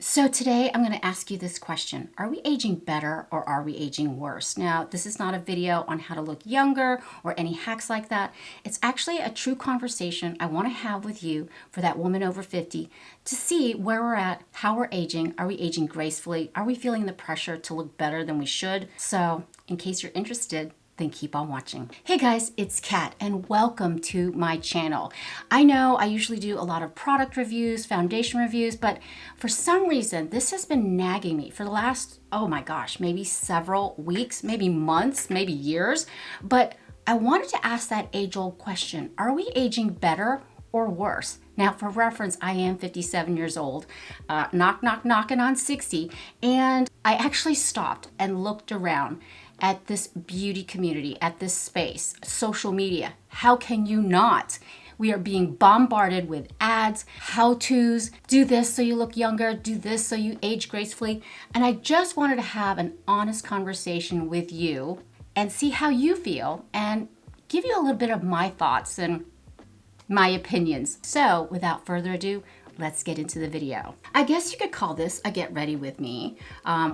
So today I'm going to ask you this question. Are we aging better or are we aging worse? Now, this is not a video on how to look younger or any hacks like that. It's actually a true conversation I want to have with you for that woman over 50 to see where we're at, how we're aging. Are we aging gracefully? Are we feeling the pressure to look better than we should? So in case you're interested, then keep on watching. Hey guys, it's Kat and welcome to my channel. I know I usually do a lot of product reviews, foundation reviews, but for some reason this has been nagging me for the last, oh my gosh, maybe several weeks, maybe months, maybe years. But I wanted to ask that age-old question, are we aging better or worse? Now, for reference, I am 57 years old, knocking on 60, and I actually stopped and looked around at this beauty community, at this space, social media. How can you not? We are being bombarded with ads, how-tos, do this so you look younger, do this so you age gracefully. And I just wanted to have an honest conversation with you and see how you feel and give you a little bit of my thoughts and my opinions. So without further ado, let's get into the video. I guess you could call this a get ready with me.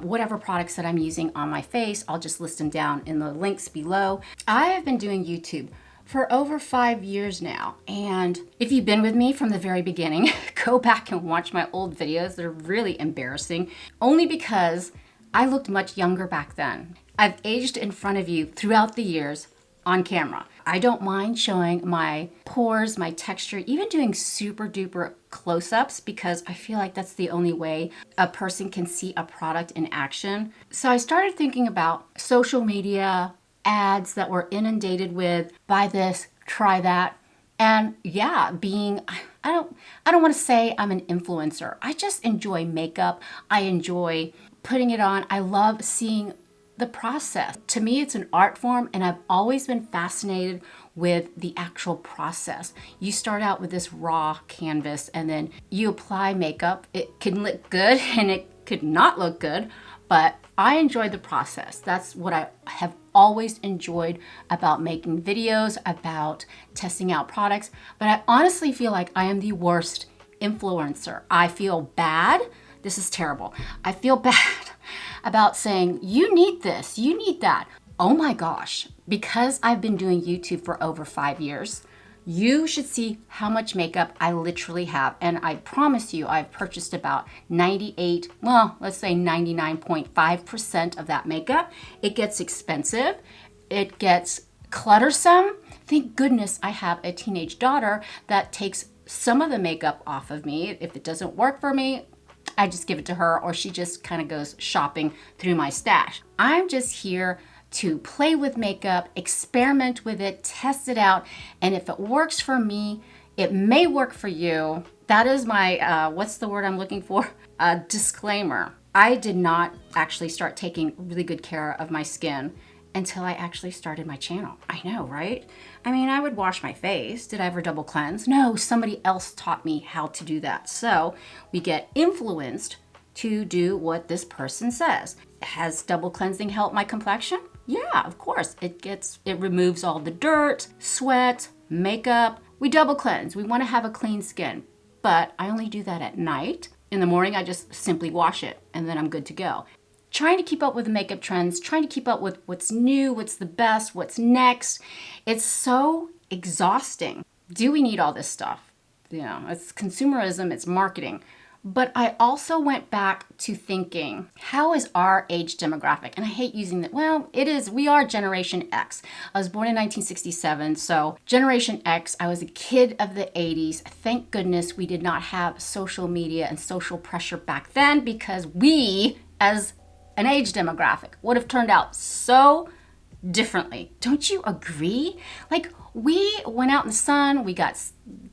Whatever products that I'm using on my face, I'll just list them down in the links below. I have been doing YouTube for over 5 years now. And if you've been with me from the very beginning, go back and watch my old videos. They're really embarrassing, only because I looked much younger back then. I've aged in front of you throughout the years on camera. I don't mind showing my pores, my texture, even doing super duper close-ups because I feel like that's the only way a person can see a product in action. So I started thinking about social media, ads that we're inundated with, buy this, try that. And yeah, I don't want to say I'm an influencer. I just enjoy makeup. I enjoy putting it on. I love seeing the process. To me, it's an art form, and I've always been fascinated with the actual process. You start out with this raw canvas, and then you apply makeup. It can look good, and it could not look good, but I enjoy the process. That's what I have always enjoyed about making videos, about testing out products. But I honestly feel like I am the worst influencer. I feel bad. This is terrible. I feel bad about saying, you need this, you need that. Oh my gosh, because I've been doing YouTube for over 5 years, you should see how much makeup I literally have. And I promise you, I've purchased about 98, well, let's say 99.5% of that makeup. It gets expensive. It gets cluttersome. Thank goodness I have a teenage daughter that takes some of the makeup off of me. If it doesn't work for me, I just give it to her, or she just kind of goes shopping through my stash. I'm just here to play with makeup, experiment with it, test it out, and if it works for me, it may work for you. That is my, what's the word I'm looking for? Disclaimer. I did not actually start taking really good care of my skin until I actually started my channel. I know, right? I mean, I would wash my face. Did I ever double cleanse? No, somebody else taught me how to do that. So we get influenced to do what this person says. Has double cleansing helped my complexion? Yeah, of course. It removes all the dirt, sweat, makeup. We double cleanse. We want to have a clean skin, but I only do that at night. In the morning, I just simply wash it and then I'm good to go. Trying to keep up with the makeup trends, trying to keep up with what's new, what's the best, what's next. It's so exhausting. Do we need all this stuff? You know, it's consumerism, it's marketing. But I also went back to thinking, how is our age demographic? And I hate using that. Well, we are Generation X. I was born in 1967, so Generation X, I was a kid of the 80s. Thank goodness we did not have social media and social pressure back then, because we, as an age demographic, would have turned out so differently. Don't you agree? Like, we went out in the sun, we got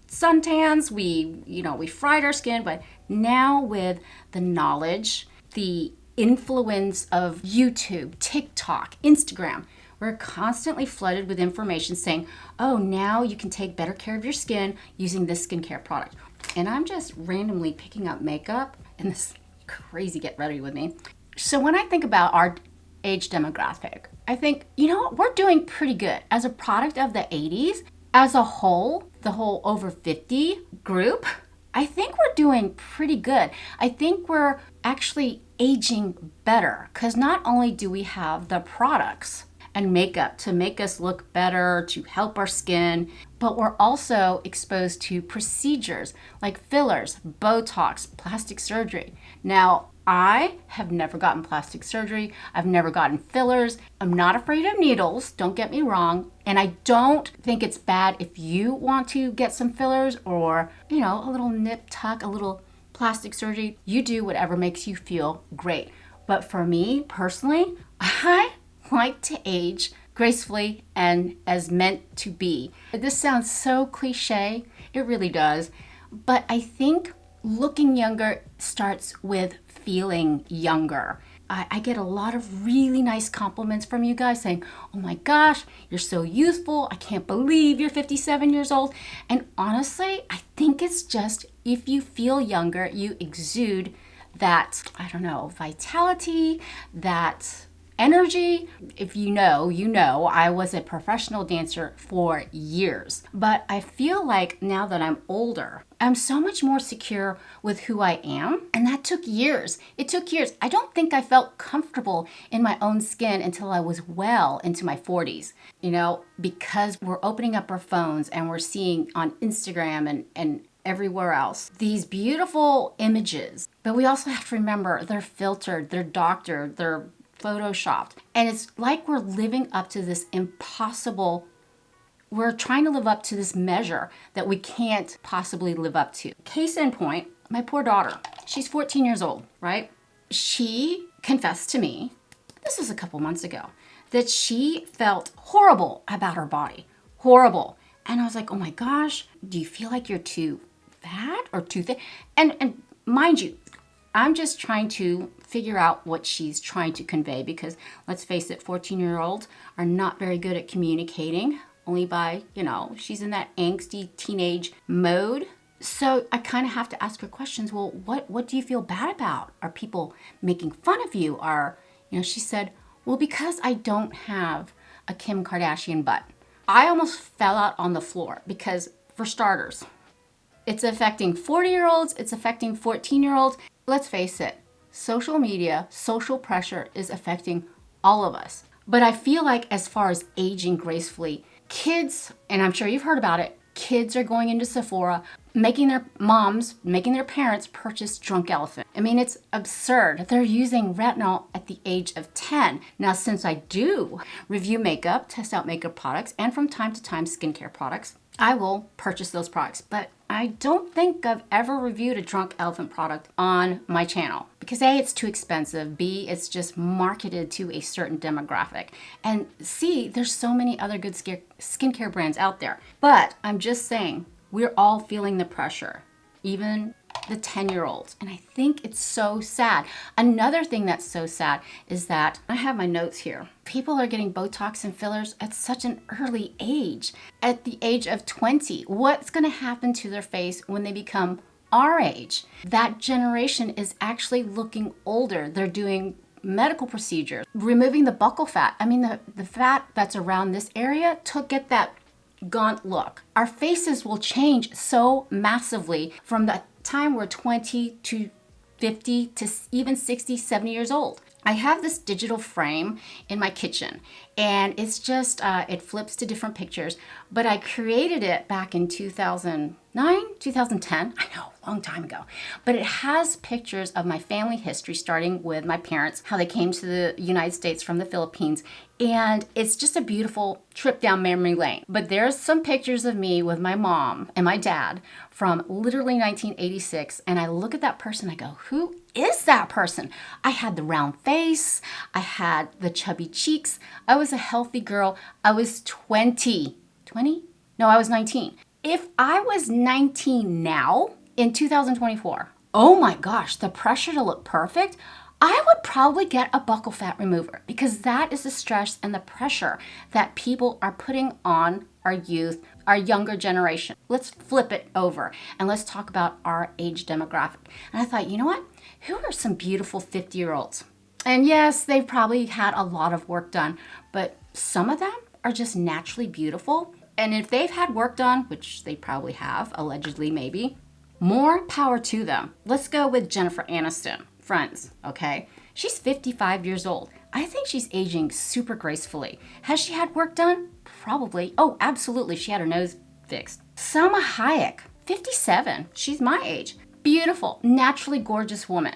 suntans, we fried our skin, but now with the knowledge, the influence of YouTube, TikTok, Instagram, we're constantly flooded with information saying, oh, now you can take better care of your skin using this skincare product. And I'm just randomly picking up makeup in this crazy get ready with me. So when I think about our age demographic, I think, you know what, we're doing pretty good. As a product of the 80s, as a whole, the whole over 50 group, I think we're doing pretty good. I think we're actually aging better because not only do we have the products and makeup to make us look better, to help our skin, but we're also exposed to procedures like fillers, Botox, plastic surgery. Now, I have never gotten plastic surgery. I've never gotten fillers. I'm not afraid of needles, don't get me wrong. And I don't think it's bad if you want to get some fillers or, you know, a little nip tuck, a little plastic surgery. You do whatever makes you feel great. But for me personally, I like to age gracefully and as meant to be. This sounds so cliche. It really does. But I think looking younger starts with feeling younger. I get a lot of really nice compliments from you guys saying, oh my gosh, you're so youthful. I can't believe you're 57 years old. And honestly, I think it's just if you feel younger, you exude that, I don't know, vitality, that energy. If you know, you know, I was a professional dancer for years, but I feel like now that I'm older, I'm so much more secure with who I am. And that took years. It took years. I don't think I felt comfortable in my own skin until I was well into my 40s, you know, because we're opening up our phones and we're seeing on Instagram and everywhere else these beautiful images. But we also have to remember they're filtered, they're doctored, they're photoshopped. And it's like we're living up to this impossible, we're trying to live up to this measure that we can't possibly live up to. Case in point, my poor daughter, she's 14 years old, right? She confessed to me, this was a couple months ago, that she felt horrible about her body, horrible. And I was like, oh my gosh, do you feel like you're too fat or too thin? And mind you, I'm just trying to figure out what she's trying to convey because let's face it, 14-year-olds are not very good at communicating, only by, you know, she's in that angsty teenage mode. So I kind of have to ask her questions. Well, what do you feel bad about? Are people making fun of you? She said, well, because I don't have a Kim Kardashian butt. I almost fell out on the floor because, for starters, it's affecting 40-year-olds, it's affecting 14-year-olds. Let's face it, social media, social pressure is affecting all of us. But I feel like as far as aging gracefully, kids, and I'm sure you've heard about it, kids are going into Sephora, making their parents purchase Drunk Elephant. I mean, it's absurd. They're using retinol at the age of 10. Now, since I do review makeup, test out makeup products, and from time to time skincare products, I will purchase those products. But I don't think I've ever reviewed a Drunk Elephant product on my channel because A, it's too expensive, B, it's just marketed to a certain demographic, and C, there's so many other good skincare brands out there. But I'm just saying, we're all feeling the pressure, even the 10-year-olds. And I think it's so sad. Another thing that's so sad is that, I have my notes here, people are getting Botox and fillers at such an early age. At the age of 20, what's gonna happen to their face when they become our age? That generation is actually looking older. They're doing medical procedures, removing the buccal fat. I mean, the fat that's around this area to get that gaunt look. Our faces will change so massively from the time we're 20 to 50 to even 60, 70 years old. I have this digital frame in my kitchen and it's just, it flips to different pictures, but I created it back in 2009, 2010, I know, a long time ago, but it has pictures of my family history starting with my parents, how they came to the United States from the Philippines, and it's just a beautiful trip down memory lane. But there's some pictures of me with my mom and my dad from literally 1986, and I look at that person, I go, who is that person? I had the round face, I had the chubby cheeks, I was a healthy girl, I was 20? No, I was 19. If I was 19 now, in 2024, oh my gosh, the pressure to look perfect, I would probably get a buccal fat remover because that is the stress and the pressure that people are putting on our youth, our younger generation. Let's flip it over and let's talk about our age demographic. And I thought, you know what? Who are some beautiful 50-year-olds? And yes, they've probably had a lot of work done, but some of them are just naturally beautiful. And if they've had work done, which they probably have, allegedly maybe, More power to them. Let's go with Jennifer Aniston, Friends, okay? She's 55 years old. I think she's aging super gracefully. Has she had work done? Probably. Oh, absolutely. She had her nose fixed. Salma Hayek, 57. She's my age. Beautiful, naturally gorgeous woman.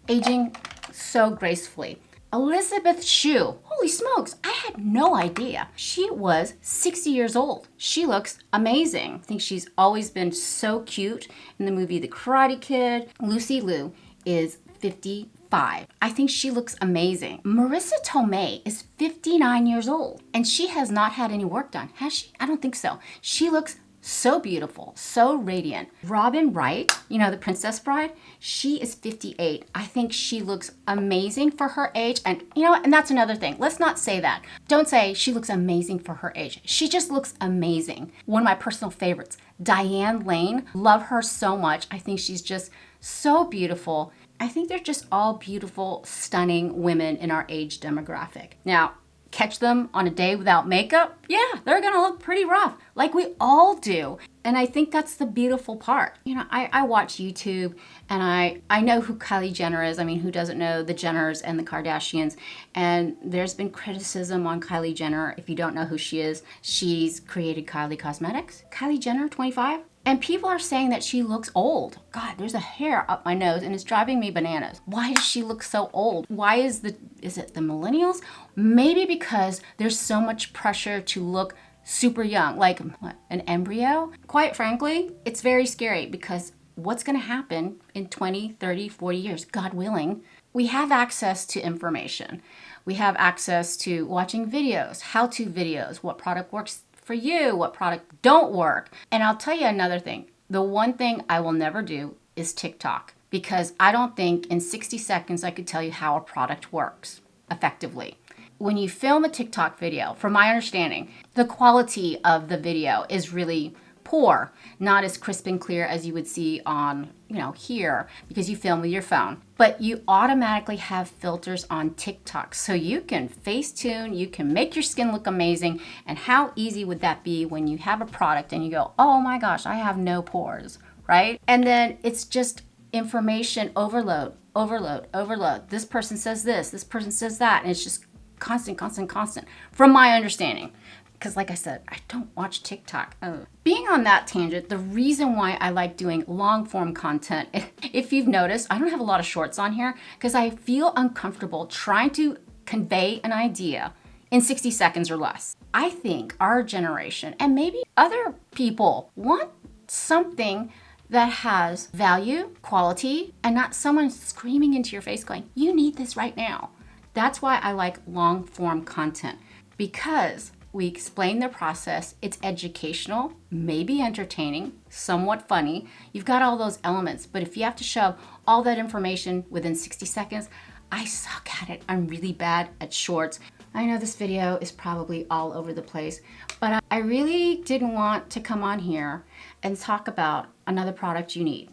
Aging so gracefully. Elizabeth Shue, holy smokes, I had no idea. She was 60 years old. She looks amazing. I think she's always been so cute. In the movie The Karate Kid, Lucy Liu is 55. I think she looks amazing. Marissa Tomei is 59 years old, and she has not had any work done, has she? I don't think so. She looks so beautiful, so radiant. Robin Wright, you know, the Princess Bride, she is 58. I think she looks amazing for her age. And you know what? And that's another thing. Let's not say that. Don't say she looks amazing for her age. She just looks amazing. One of my personal favorites, Diane Lane. Love her so much. I think she's just so beautiful. I think they're just all beautiful, stunning women in our age demographic. Now, catch them on a day without makeup, yeah, they're gonna look pretty rough, like we all do. And I think that's the beautiful part. You know, I watch YouTube, and I know who Kylie Jenner is. I mean, who doesn't know the Jenners and the Kardashians? And there's been criticism on Kylie Jenner. If you don't know who she is, she's created Kylie Cosmetics. Kylie Jenner, 25. And people are saying that she looks old. God, there's a hair up my nose and it's driving me bananas. Why does she look so old? Why is it the millennials? Maybe because there's so much pressure to look super young, like what, an embryo? Quite frankly, it's very scary because what's gonna happen in 20, 30, 40 years, God willing? We have access to information. We have access to watching videos, how-to videos, what product works for you, what product don't work. And I'll tell you another thing. The one thing I will never do is TikTok, because I don't think in 60 seconds I could tell you how a product works effectively. When you film a TikTok video, from my understanding, the quality of the video is really poor, not as crisp and clear as you would see on, here, because you film with your phone. But you automatically have filters on TikTok, so you can Facetune, you can make your skin look amazing. And how easy would that be when you have a product and you go, oh my gosh, I have no pores, right? And then it's just information overload, overload, overload. This person says this person says that, and it's just constant, from my understanding. Because like I said, I don't watch TikTok. Being on that tangent, the reason why I like doing long form content, if you've noticed, I don't have a lot of shorts on here because I feel uncomfortable trying to convey an idea in 60 seconds or less. I think our generation, and maybe other people, want something that has value, quality, and not someone screaming into your face going, you need this right now. That's why I like long form content, because we explain the process. It's educational, maybe entertaining, somewhat funny. You've got all those elements, but if you have to shove all that information within 60 seconds, I suck at it. I'm really bad at shorts. I know this video is probably all over the place, but I really didn't want to come on here and talk about another product you need.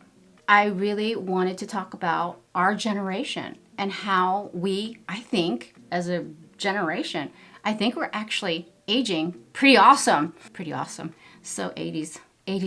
I really wanted to talk about our generation and how we, I think, as a generation, I think we're actually aging pretty awesome. Pretty awesome. So 80s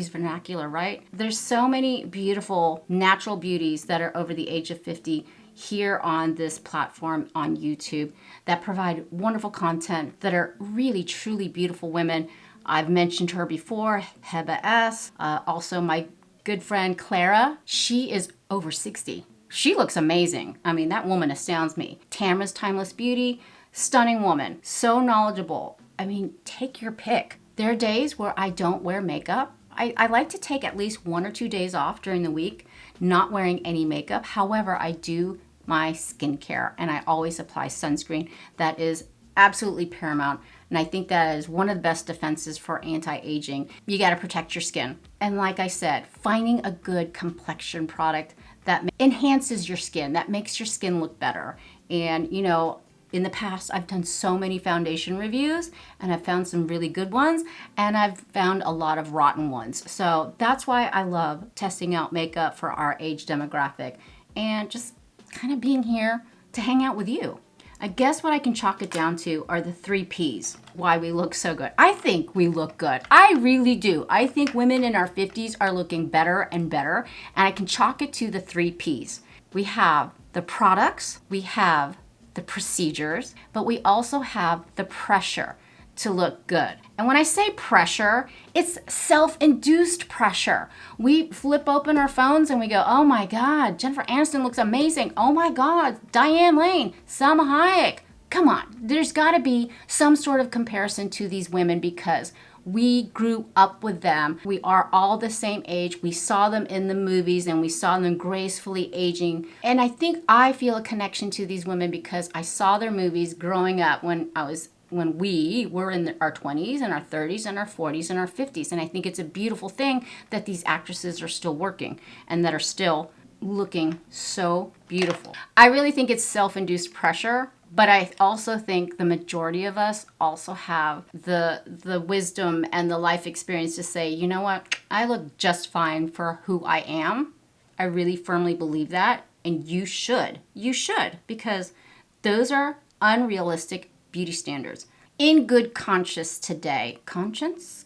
vernacular, right? There's so many beautiful natural beauties that are over the age of 50 here on this platform on YouTube that provide wonderful content, that are really, truly beautiful women. I've mentioned her before, Heba S. Also my good friend Clara. She is over 60. She looks amazing. I mean, that woman astounds me. Tamara's Timeless Beauty, stunning woman, so knowledgeable. I mean, take your pick. There are days where I don't wear makeup. I like to take at least 1 or 2 days off during the week, not wearing any makeup. However, I do my skincare, and I always apply sunscreen. That is absolutely paramount. And I think that is one of the best defenses for anti-aging. You got to protect your skin. And like I said, finding a good complexion product that enhances your skin, that makes your skin look better. And in the past, I've done so many foundation reviews, and I've found some really good ones, and I've found a lot of rotten ones. So that's why I love testing out makeup for our age demographic and just kind of being here to hang out with you. I guess what I can chalk it down to are the 3 Ps, why we look so good. I think we look good. I really do. I think women in our 50s are looking better and better, and I can chalk it to the 3 Ps. We have the products, we have the procedures, but we also have the pressure to look good. And when I say pressure, it's self-induced pressure. We flip open our phones and we go, oh my God, Jennifer Aniston looks amazing. Oh my God, Diane Lane, Salma Hayek. Come on, there's gotta be some sort of comparison to these women because we grew up with them. We are all the same age. We saw them in the movies and we saw them gracefully aging. And I think I feel a connection to these women because I saw their movies growing up when we were in our 20s and our 30s and our 40s and our 50s. And I think it's a beautiful thing that these actresses are still working and that are still looking so beautiful. I really think it's self-induced pressure, but I also think the majority of us also have the wisdom and the life experience to say, you know what, I look just fine for who I am. I really firmly believe that. And you should, because those are unrealistic beauty standards. In good conscience today, conscience?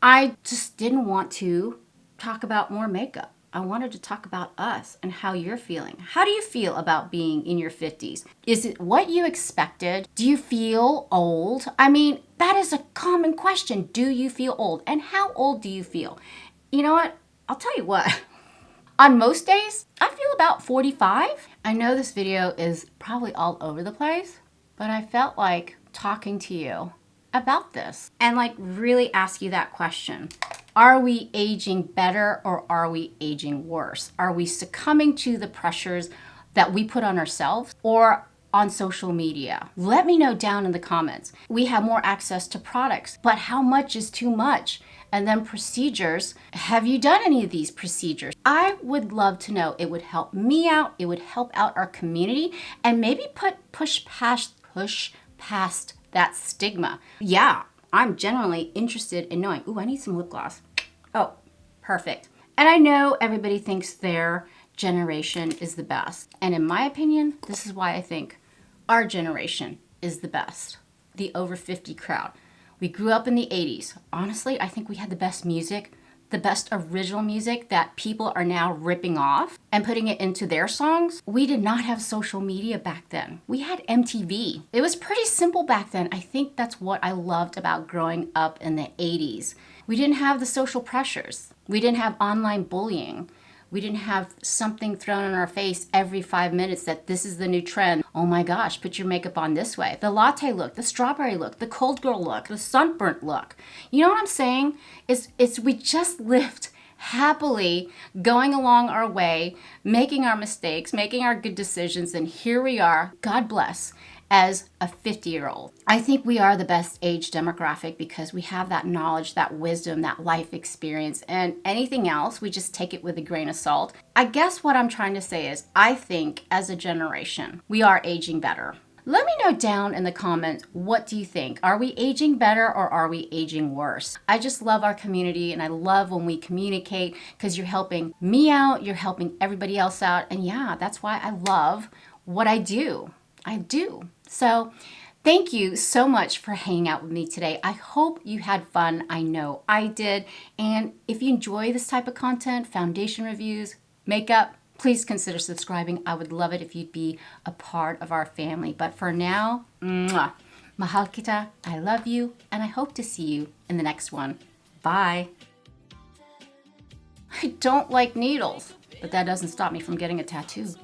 I just didn't want to talk about more makeup. I wanted to talk about us and how you're feeling. How do you feel about being in your 50s? Is it what you expected? Do you feel old? I mean, that is a common question. Do you feel old? And how old do you feel? You know what? I'll tell you what. On most days, I feel about 45. I know this video is probably all over the place, but I felt like talking to you about this and like really ask you that question. Are we aging better or are we aging worse? Are we succumbing to the pressures that we put on ourselves or on social media? Let me know down in the comments. We have more access to products, but how much is too much? And then procedures. Have you done any of these procedures? I would love to know. It would help me out. It would help out our community and maybe push past that stigma. Yeah, I'm genuinely interested in knowing. Ooh, I need some lip gloss. Oh, perfect. And I know everybody thinks their generation is the best. And in my opinion, this is why I think our generation is the best. The over 50 crowd. We grew up in the 80s. Honestly, I think we had the best music, the best original music that people are now ripping off and putting it into their songs. We did not have social media back then. We had MTV. It was pretty simple back then. I think that's what I loved about growing up in the 80s. We didn't have the social pressures. We didn't have online bullying. We didn't have something thrown in our face every 5 minutes that this is the new trend. Oh my gosh, put your makeup on this way. The latte look, the strawberry look, the cold girl look, the sunburnt look. You know what I'm saying? It's we just lived happily going along our way, making our mistakes, making our good decisions, and here we are, God bless, as a 50-year-old. I think we are the best age demographic because we have that knowledge, that wisdom, that life experience, and anything else, we just take it with a grain of salt. I guess what I'm trying to say is I think as a generation, we are aging better. Let me know down in the comments, what do you think? Are we aging better or are we aging worse? I just love our community and I love when we communicate because you're helping me out, you're helping everybody else out, and yeah, that's why I love what I do. I do. So thank you so much for hanging out with me today. I hope you had fun. I know I did. And if you enjoy this type of content, foundation reviews, makeup, please consider subscribing. I would love it if you'd be a part of our family. But for now, mwah, mahal kita, I love you, and I hope to see you in the next one. Bye. I don't like needles, but that doesn't stop me from getting a tattoo.